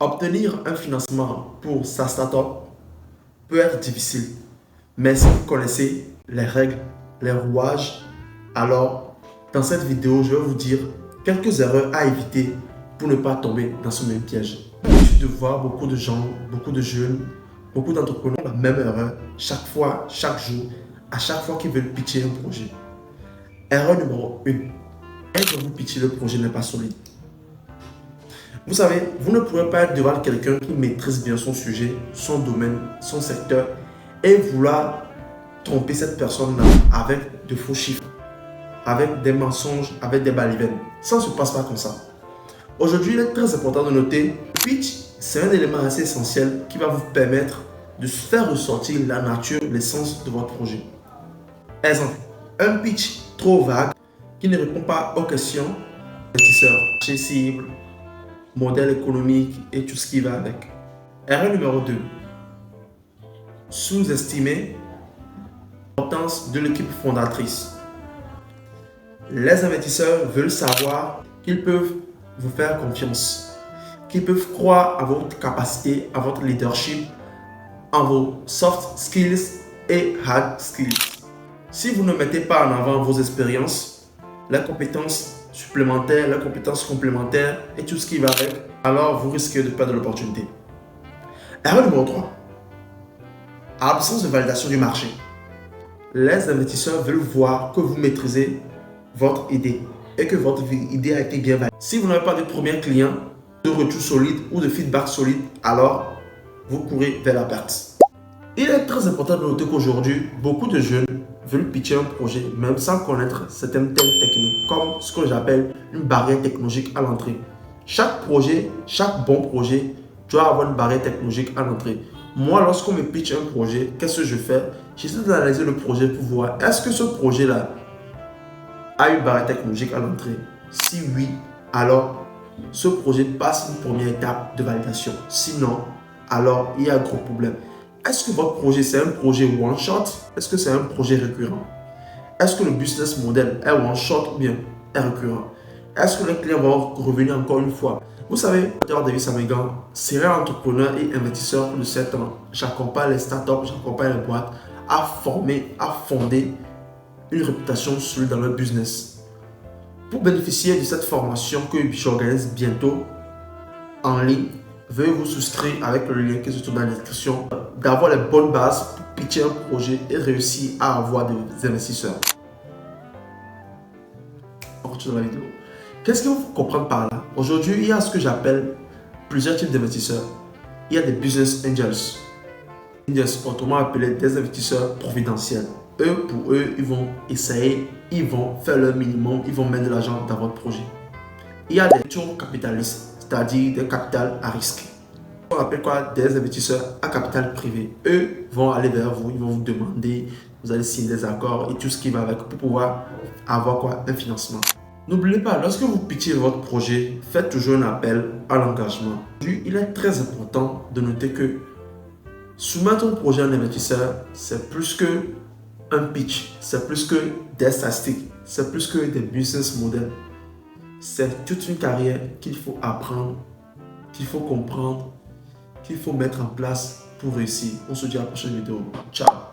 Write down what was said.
Obtenir un financement pour sa startup peut être difficile, mais si vous connaissez les règles, les rouages, alors dans cette vidéo, je vais vous dire quelques erreurs à éviter pour ne pas tomber dans ce même piège. J'ai l'habitude de voir beaucoup de gens, beaucoup de jeunes, beaucoup d'entrepreneurs font la même erreur chaque fois, chaque jour, à chaque fois qu'ils veulent pitcher un projet. Erreur numéro 1. Quand vous pitchez, le projet n'est pas solide. Vous savez, vous ne pourrez pas être devant quelqu'un qui maîtrise bien son sujet, son domaine, son secteur et vouloir tromper cette personne-là avec de faux chiffres, avec des mensonges, avec des balivernes. Ça ne se passe pas comme ça. Aujourd'hui, il est très important de noter, le pitch, c'est un élément assez essentiel qui va vous permettre de faire ressortir la nature, l'essence de votre projet. Exemple, un pitch trop vague qui ne répond pas aux questions investisseurs, marché cible, modèle économique et tout ce qui va avec. Erreur numéro 2. Sous-estimer l'importance de l'équipe fondatrice. Les investisseurs veulent savoir qu'ils peuvent vous faire confiance, qu'ils peuvent croire à votre capacité, à votre leadership, en vos soft skills et hard skills. Si vous ne mettez pas en avant vos expériences, les compétences supplémentaires, les compétences complémentaires et tout ce qui va avec, alors vous risquez de perdre l'opportunité. Erreur numéro 3. Absence de validation du marché. Les investisseurs veulent voir que vous maîtrisez votre idée et que votre idée a été bien validée. Si vous n'avez pas de premier client, de retour solide ou de feedback solide, alors vous courez vers la perte. Il est très important de noter qu'aujourd'hui, beaucoup de jeunes veulent pitcher un projet même sans connaître certaines techniques, comme ce que j'appelle une barrière technologique à l'entrée. Chaque projet, chaque bon projet doit avoir une barrière technologique à l'entrée. Moi, lorsqu'on me pitch un projet, qu'est-ce que je fais? J'essaie d'analyser le projet pour voir est-ce que ce projet-là a une barrière technologique à l'entrée. Si oui, alors ce projet passe une première étape de validation. Sinon, alors il y a un gros problème. Est-ce que votre projet, c'est un projet one-shot? Est-ce que c'est un projet récurrent? Est-ce que le business model est one-shot ou bien est récurrent? Est-ce que les clients vont revenir encore une fois? Vous savez, David Samigan, serial entrepreneur et investisseur de 7 ans. J'accompagne les startups, j'accompagne les boîtes à former, à fonder une réputation solide dans leur business. Pour bénéficier de cette formation que j'organise bientôt en ligne, veuillez vous souscrire avec le lien qui se trouve dans la description, d'avoir les bonnes bases pour pitcher un projet et réussir à avoir des investisseurs. On continue dans la vidéo. Qu'est-ce qu'il faut comprendre par là? Aujourd'hui, il y a ce que j'appelle plusieurs types d'investisseurs. Il y a des business angels, autrement appelés des investisseurs providentiels. Eux, pour eux, ils vont essayer, ils vont faire leur minimum, ils vont mettre de l'argent dans votre projet. Il y a des venture capitalistes, c'est-à-dire des capitales à risque. On appelle quoi? Des investisseurs à capital privé. Eux vont aller vers vous, ils vont vous demander, vous allez signer des accords et tout ce qui va avec pour pouvoir avoir quoi? Un financement. N'oubliez pas, lorsque vous pitchez votre projet, faites toujours un appel à l'engagement. Il est très important de noter que soumettre un projet à un investisseur, c'est plus que un pitch, c'est plus que des statistiques, c'est plus que des business models. C'est toute une carrière qu'il faut apprendre, qu'il faut comprendre, qu'il faut mettre en place pour réussir. On se dit à la prochaine vidéo. Ciao!